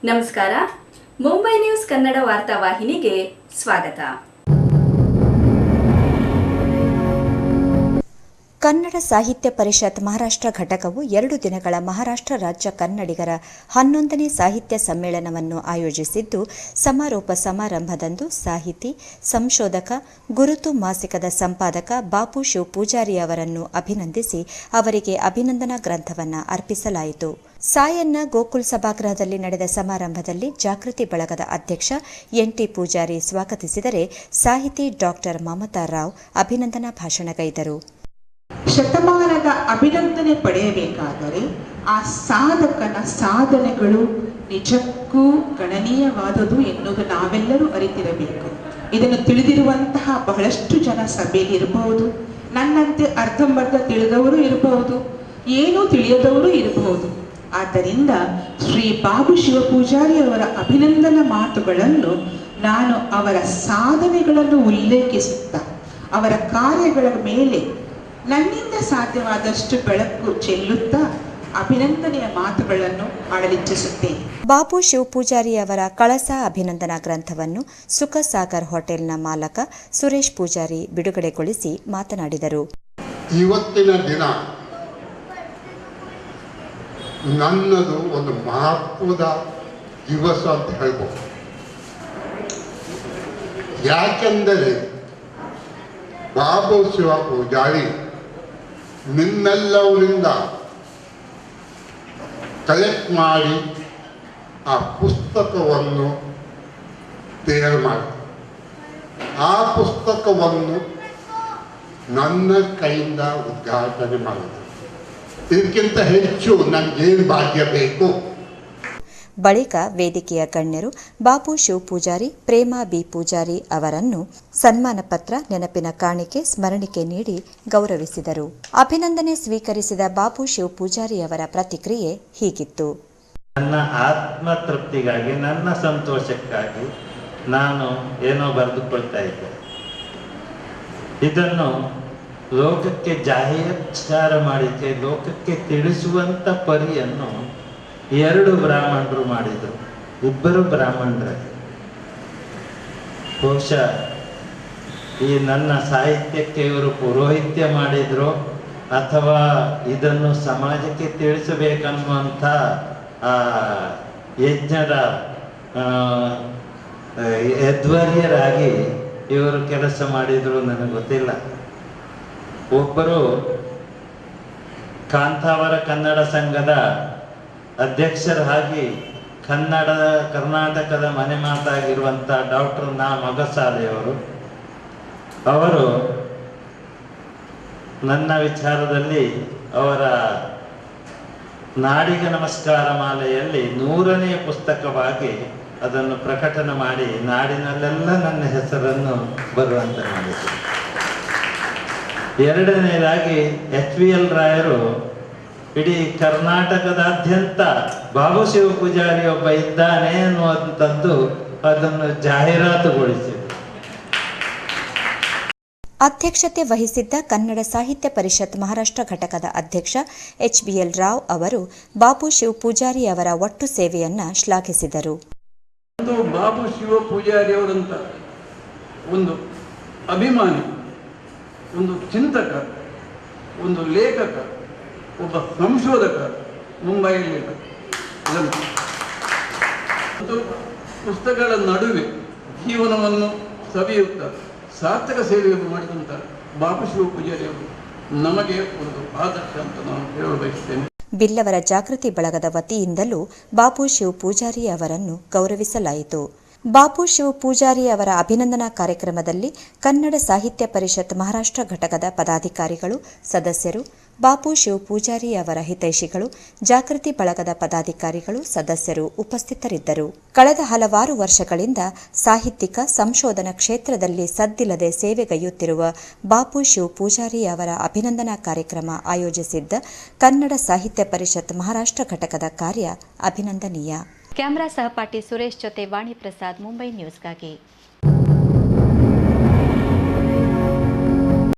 ನಮಸ್ಕಾರ. ಮುಂಬೈ ನ್ಯೂಸ್ ಕನ್ನಡ ವಾರ್ತಾವಾಹಿನಿಗೆ ಸ್ವಾಗತ. ಕನ್ನಡ ಸಾಹಿತ್ಯ ಪರಿಷತ್ ಮಹಾರಾಷ್ಟ್ರ ಘಟಕವು 2 ದಿನಗಳ ಮಹಾರಾಷ್ಟ್ರ ರಾಜ್ಯ ಕನ್ನಡಿಗರ 11ನೇ ಸಾಹಿತ್ಯ ಸಮ್ಮೇಳನವನ್ನು ಆಯೋಜಿಸಿದ್ದು, ಸಮಾರೋಪ ಸಮಾರಂಭದಂದು ಸಾಹಿತಿ, ಸಂಶೋಧಕ, ಗುರುತು ಮಾಸಿಕದ ಸಂಪಾದಕ ಬಾಪು ಶಿವ್ ಪೂಜಾರಿ ಅವರನ್ನು ಅಭಿನಂದಿಸಿ ಅವರಿಗೆ ಅಭಿನಂದನಾ ಗ್ರಂಥವನ್ನು ಅರ್ಪಿಸಲಾಯಿತು. ಸಾಯನ್ನ ಗೋಕುಲ್ ಸಭಾಗೃಹದಲ್ಲಿ ನಡೆದ ಸಮಾರಂಭದಲ್ಲಿ ಜಾಗೃತಿ ಬಳಗದ ಅಧ್ಯಕ್ಷ ಎನ್.ಟಿ. ಪೂಜಾರಿ ಸ್ವಾಗತಿಸಿದರೆ, ಸಾಹಿತಿ ಡಾಕ್ಟರ್ ಮಮತಾ ರಾವ್ ಅಭಿನಂದನಾ ಭಾಷಣಗೈದರು. ಶತಮಾನದ ಅಭಿನಂದನೆ ಪಡೆಯಬೇಕಾದರೆ ಆ ಸಾಧಕನ ಸಾಧನೆಗಳು ನಿಜಕ್ಕೂ ಗಣನೀಯವಾದುದು ಎನ್ನುವುದು ನಾವೆಲ್ಲರೂ ಅರಿತಿರಬೇಕು. ಇದನ್ನು ತಿಳಿದಿರುವಂತಹ ಬಹಳಷ್ಟು ಜನ ಸಭೆಯಲ್ಲಿ ಇರಬಹುದು, ನನ್ನಂತೆ ಅರ್ಧಂಬರ್ಧ ತಿಳಿದವರು ಇರಬಹುದು, ಏನೂ ತಿಳಿಯದವರು ಇರಬಹುದು. ಆದ್ದರಿಂದ ಶ್ರೀ ಬಾಬು ಶಿವ ಪೂಜಾರಿ ಅವರ ಅಭಿನಂದನಾ ಮಾತುಗಳನ್ನು ನಾನು ಅವರ ಸಾಧನೆಗಳನ್ನು ಉಲ್ಲೇಖಿಸುತ್ತಾ ಅವರ ಕಾರ್ಯಗಳ ಮೇಲೆ ನನ್ನಿಂದ ಸಾಧ್ಯವಾದಷ್ಟು ಬೆಳಕು ಚೆಲ್ಲುತ್ತಾ ಅಭಿನಂದನೆಯ ಮಾತುಗಳನ್ನು ಆಡಲಿಚ್ಛಿಸುತ್ತೇನೆ. ಬಾಪು ಶಿವ್ ಪೂಜಾರಿ ಅವರ ಕಳಸ ಅಭಿನಂದನಾ ಗ್ರಂಥವನ್ನು ಸುಖಸಾಗರ್ ಹೋಟೆಲ್ನ ಮಾಲಕ ಸುರೇಶ್ ಪೂಜಾರಿ ಬಿಡುಗಡೆಗೊಳಿಸಿ ಮಾತನಾಡಿದರು. ಇವತ್ತಿನ ದಿನ ನನ್ನದು ಒಂದು ಮಹತ್ವದ ದಿವಸ ಅಂತ ಹೇಳ್ಬೋದು. ಯಾಕೆಂದರೆ ಬಾಬು ಶಿವ ಪೂಜಾರಿ ನಿಮ್ಮೆಲ್ಲವರಿಂದ ಕಲೆಕ್ಟ್ ಮಾಡಿ ಆ ಪುಸ್ತಕವನ್ನು ತಯಾರು ಮಾಡಿ ಆ ಪುಸ್ತಕವನ್ನು ನನ್ನ ಕೈಯಿಂದ ಉದ್ಘಾಟನೆ ಮಾಡಿದೆ. ಇದಕ್ಕಿಂತ ಹೆಚ್ಚು ನನಗೇನು ಭಾಗ್ಯ ಬೇಕು. ಬಳಿಕ ವೇದಿಕೆಯ ಗಣ್ಯರು ಬಾಪು ಶಿವ್ ಪೂಜಾರಿ, ಪ್ರೇಮಾ ಬಿ ಪೂಜಾರಿ ಅವರನ್ನು ಸನ್ಮಾನ ಪತ್ರ, ನೆನಪಿನ ಕಾಣಿಕೆ, ಸ್ಮರಣಿಕೆ ನೀಡಿ ಗೌರವಿಸಿದರು. ಅಭಿನಂದನೆ ಸ್ವೀಕರಿಸಿದ ಬಾಪು ಶಿವ್ ಪೂಜಾರಿ ಅವರ ಪ್ರತಿಕ್ರಿಯೆ ಹೀಗಿತ್ತು. ನನ್ನ ಆತ್ಮ ತೃಪ್ತಿಗಾಗಿ, ನನ್ನ ಸಂತೋಷಕ್ಕಾಗಿ ನಾನು ಏನೋ ಬರೆದುಕೊಳ್ತಾ ಇದ್ದೆ. ಇದನ್ನು ಲೋಕಕ್ಕೆ ಜಾಹೀರಾತು ಮಾಡಿಕೆ, ಲೋಕಕ್ಕೆ ತಿಳಿಸುವಂತ ಪರಿಯನ್ನು 2 ಬ್ರಾಹ್ಮಣರು ಮಾಡಿದರು. 2 ಬ್ರಾಹ್ಮಣರೇ ಬಹುಶಃ ಈ ನನ್ನ ಸಾಹಿತ್ಯಕ್ಕೆ ಇವರು ಪೌರೋಹಿತ್ಯ ಮಾಡಿದ್ರು ಅಥವಾ ಇದನ್ನು ಸಮಾಜಕ್ಕೆ ತಿಳಿಸಬೇಕನ್ನುವಂಥ ಯಜ್ಞರ ಯಧ್ವರ್ಯರಾಗಿ ಇವರು ಕೆಲಸ ಮಾಡಿದ್ರು ನನಗೆ ಗೊತ್ತಿಲ್ಲ. ಒಬ್ಬರು ಕಾಂತಾವರ ಕನ್ನಡ ಸಂಘದ ಅಧ್ಯಕ್ಷರಾಗಿ ಕರ್ನಾಟಕದ ಮನೆ ಮಾತಾಗಿರುವಂಥ ಡಾಕ್ಟರ್ ಮಗಸಾಲೆಯವರು, ಅವರು ನನ್ನ ವಿಚಾರದಲ್ಲಿ ಅವರ ನಾಡಿಗ ನಮಸ್ಕಾರ ಮಾಲೆಯಲ್ಲಿ 100ನೇ ಪುಸ್ತಕವಾಗಿ ಅದನ್ನು ಪ್ರಕಟಣೆ ಮಾಡಿ ನಾಡಿನಲ್ಲೆಲ್ಲ ನನ್ನ ಹೆಸರನ್ನು ಬರುವಂತೆ ಮಾಡಿದರು. 2ನೇದಾಗಿ HVL ರಾಯರು ಇಡೀ ಕರ್ನಾಟಕದಾದ್ಯಂತ ಬಾಬು ಶಿವ ಪೂಜಾರಿ ಒಬ್ಬ ಇದ್ದಾನೆ ಅನ್ನುವಂಥದ್ದು ಅದನ್ನು ಜಾಹೀರಾತುಗೊಳಿಸಿದರು. ಅಧ್ಯಕ್ಷತೆ ವಹಿಸಿದ್ದ ಕನ್ನಡ ಸಾಹಿತ್ಯ ಪರಿಷತ್ ಮಹಾರಾಷ್ಟ್ರ ಘಟಕದ ಅಧ್ಯಕ್ಷ HBL ರಾವ್ ಅವರು ಬಾಪು ಶಿವ್ ಪೂಜಾರಿ ಅವರ ಒಟ್ಟು ಸೇವೆಯನ್ನ ಶ್ಲಾಘಿಸಿದರು. ಬಾಬು ಶಿವ ಪೂಜಾರಿ ಅವರಂತ ಒಂದು ಅಭಿಮಾನಿ, ಒಂದು ಚಿಂತಕ, ಒಂದು ಲೇಖಕ, ಒಬ್ಬ ಸಂಶೋಧಕ ಮುಂಬೈಯಲ್ಲಿ ಪುಸ್ತಕಗಳ ನಡುವೆ ಜೀವನವನ್ನು ಸವಿಯುತ್ತಾ ಸಾರ್ಥಕ ಸೇವೆಯನ್ನು ಮಾಡಿದಂಥ ಬಾಬು ಶಿವ ಪೂಜಾರಿ ಅವರು ನಮಗೆ ಒಂದು ಆದರ್ಶ ಅಂತ ನಾನು ಹೇಳಲು ಬಯಸುತ್ತೇನೆ. ಬಿಲ್ಲವರ ಜಾಗೃತಿ ಬಳಗದ ವತಿಯಿಂದಲೂ ಬಾಪು ಶಿವ್ ಪೂಜಾರಿ ಅವರನ್ನು ಗೌರವಿಸಲಾಯಿತು. ಬಾಪು ಶಿವ್ ಪೂಜಾರಿ ಅವರ ಅಭಿನಂದನಾ ಕಾರ್ಯಕ್ರಮದಲ್ಲಿ ಕನ್ನಡ ಸಾಹಿತ್ಯ ಪರಿಷತ್ ಮಹಾರಾಷ್ಟ್ರ ಘಟಕದ ಪದಾಧಿಕಾರಿಗಳು, ಸದಸ್ಯರು, ಬಾಪು ಶಿವ್ ಪೂಜಾರಿ ಅವರ ಹಿತೈಷಿಗಳು, ಜಾಗೃತಿ ಬಳಗದ ಪದಾಧಿಕಾರಿಗಳು, ಸದಸ್ಯರು ಉಪಸ್ಥಿತರಿದ್ದರು. ಕಳೆದ ಹಲವಾರು ವರ್ಷಗಳಿಂದ ಸಾಹಿತ್ಯಿಕ ಸಂಶೋಧನಾ ಕ್ಷೇತ್ರದಲ್ಲಿ ಸದ್ದಿಲ್ಲದೆ ಸೇವೆಗೈಯುತ್ತಿರುವ ಬಾಪು ಶಿವ್ ಪೂಜಾರಿ ಅವರ ಅಭಿನಂದನಾ ಕಾರ್ಯಕ್ರಮ ಆಯೋಜಿಸಿದ್ದ ಕನ್ನಡ ಸಾಹಿತ್ಯ ಪರಿಷತ್ ಮಹಾರಾಷ್ಟ್ರ ಘಟಕದ ಕಾರ್ಯ ಅಭಿನಂದನೀಯ. ಕ್ಯಾಮರಾ ಸಹಪಾಠಿ ಸುರೇಶ್ ಜೊತೆ ವಾಣಿ ಪ್ರಸಾದ್, ಮುಂಬೈ ನ್ಯೂಸ್ಗಾಗಿ.